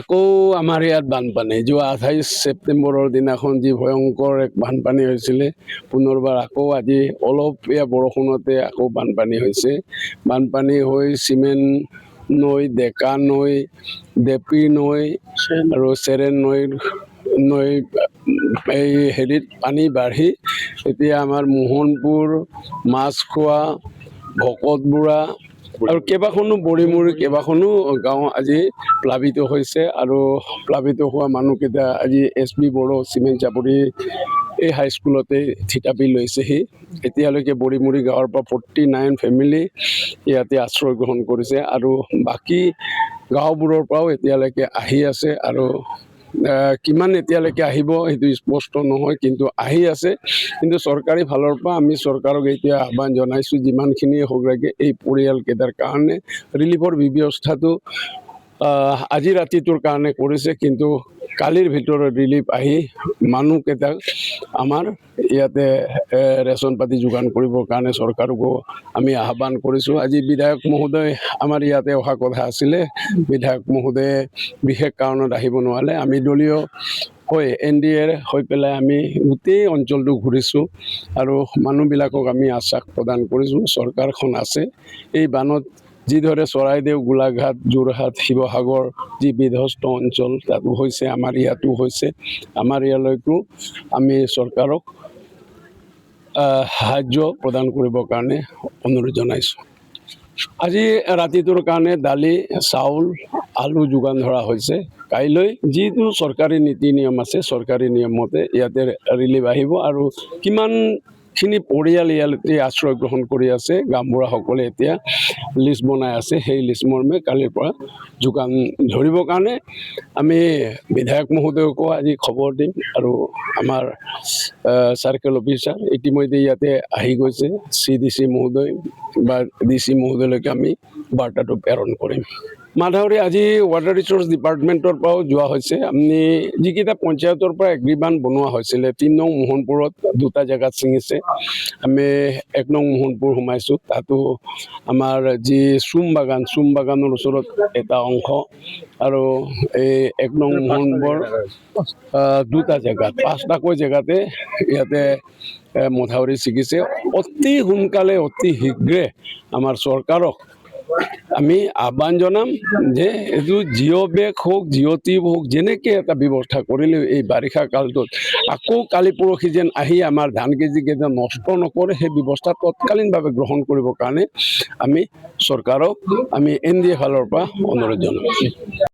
আকৌ আমাৰ ইয়াত বানপানী যোৱা 28 ছেপ্টেম্বৰৰ দিনাখন যি ভয়ংকৰ এক বানপানী হৈছিলে পুনৰবাৰ আকৌ আজি অলপীয়া বৰষুণতে আকৌ বানপানী হৈছে। বানপানী হৈ চিমেণ্ট নৈ, ডেকা নৈ, দেপী নৈ আৰু চেৰেন নৈ এই হেৰিত পানী বাঢ়ি এতিয়া আমাৰ মোহনপুৰ, মাছখোৱা, ভকতবুৰা আৰু কেইবাখনো বৰিমুৰি কেইবাখনো গাঁও আজি প্লাবিত হৈছে আৰু প্লাবিত হোৱা মানুহকেইটা আজি SP বড়ো চিমেণ্ট চাপৰি এই হাইস্কুলতে থিতাপি লৈছেহি। এতিয়ালৈকে বৰিমুৰি গাঁৱৰ পৰা 49 ফেমিলি ইয়াতে আশ্ৰয় গ্ৰহণ কৰিছে আৰু বাকী গাঁওবোৰৰ পৰাও এতিয়ালৈকে আহি আছে আৰু কিমান এতিয়ালৈকে আহিব সেইটো স্পষ্ট নহয়, কিন্তু আহি আছে। কিন্তু চৰকাৰী ফালৰ পৰা আমি চৰকাৰক এতিয়া আহ্বান জনাইছোঁ যিমানখিনি হওক লাগে এই পৰিয়ালকেইটাৰ কাৰণে ৰিলিফৰ ব্যৱস্থাটো আজি ৰাতিটোৰ কাৰণে কৰিছে, কিন্তু কালিৰ ভিতৰত ৰিলিফ আহি মানুহকেইটাক আমাৰ ইয়াতে ৰেচন পাতি যোগান কৰিবৰ কাৰণে চৰকাৰকো আমি আহ্বান কৰিছোঁ। আজি বিধায়ক মহোদয় আমাৰ ইয়াতে অহা কথা আছিলে, বিধায়ক মহোদয়ে বিশেষ কাৰণত আহিব নোৱাৰে। আমি দলীয় হৈ NDAৰ হৈ পেলাই আমি গোটেই অঞ্চলটো ঘূৰিছোঁ আৰু মানুহবিলাকক আমি আশ্বাস প্ৰদান কৰিছোঁ চৰকাৰখন আছে। এই বানত যিদৰে চৰাইদেউ, গোলাঘাট, যোৰহাট, শিৱসাগৰ যি বিধ্বস্ত অঞ্চল তাতো হৈছে, আমাৰ ইয়াতো হৈছে। আমাৰ ইয়ালৈকো আমি চৰকাৰক সাহায্য প্ৰদান কৰিবৰ কাৰণে অনুৰোধ জনাইছোঁ। আজি ৰাতিটোৰ কাৰণে দালি, চাউল, আলু যোগান ধৰা হৈছে। কাইলৈ যিটো চৰকাৰী নীতি নিয়ম আছে চৰকাৰী নিয়মমতে ইয়াতে ৰিলিফ আহিব আৰু কিমানখিনি পৰিয়াল ইয়াতে আশ্ৰয় গ্ৰহণ কৰি আছে গাঁওবুঢ়াসকলে এতিয়া লিষ্ট বনাই আছে। সেই লিষ্ট মৰ্মে কালিৰ পৰা যোগান ধৰিবৰ কাৰণে আমি বিধায়ক মহোদয়কো আজি খবৰ দিম আৰু আমাৰ চাৰ্কেল অফিচাৰ ইতিমধ্যে ইয়াতে আহি গৈছে। CDC মহোদয় বা DC মহোদয়লৈকে আমি বাৰ্তাটো প্ৰেৰণ কৰিম। মাধাউৰি আজি ৱাটাৰ ৰিচোৰ্চ ডিপাৰ্টমেণ্টৰ পৰাও যোৱা হৈছে। আমি যিকেইটা পঞ্চায়তৰ পৰা এগ্ৰিমেণ্ট বনোৱা হৈছিলে 3 নং মোহনপুৰত 2টা জেগাত ছিঙিছে। আমি 1 নং মোহনপুৰ সোমাইছোঁ, তাতো আমাৰ যি চুম বাগানৰ ওচৰত এটা অংশ আৰু এই 1 নং মোহনপুৰ 2টা জেগাত 5টাকৈ জেগাতে ইয়াতে মথাউৰি ছিগিছে। অতি সোনকালে অতি শীঘ্ৰে আমাৰ চৰকাৰক আমি আহ্বান জনাম যে এইটো জিঅ' বেগ হওক, জিঅ' টিউব হওক, যেনেকৈ এটা ব্যৱস্থা কৰিলে এই বাৰিষা কালটোত আকৌ কালি পৰহি যেন আহি আমাৰ ধান কেজিকেইটা নষ্ট নকৰে সেই ব্যৱস্থা তৎকালীনভাৱে গ্ৰহণ কৰিবৰ কাৰণে আমি চৰকাৰক আমি NDA ফালৰ পৰা অনুৰোধ জনাম।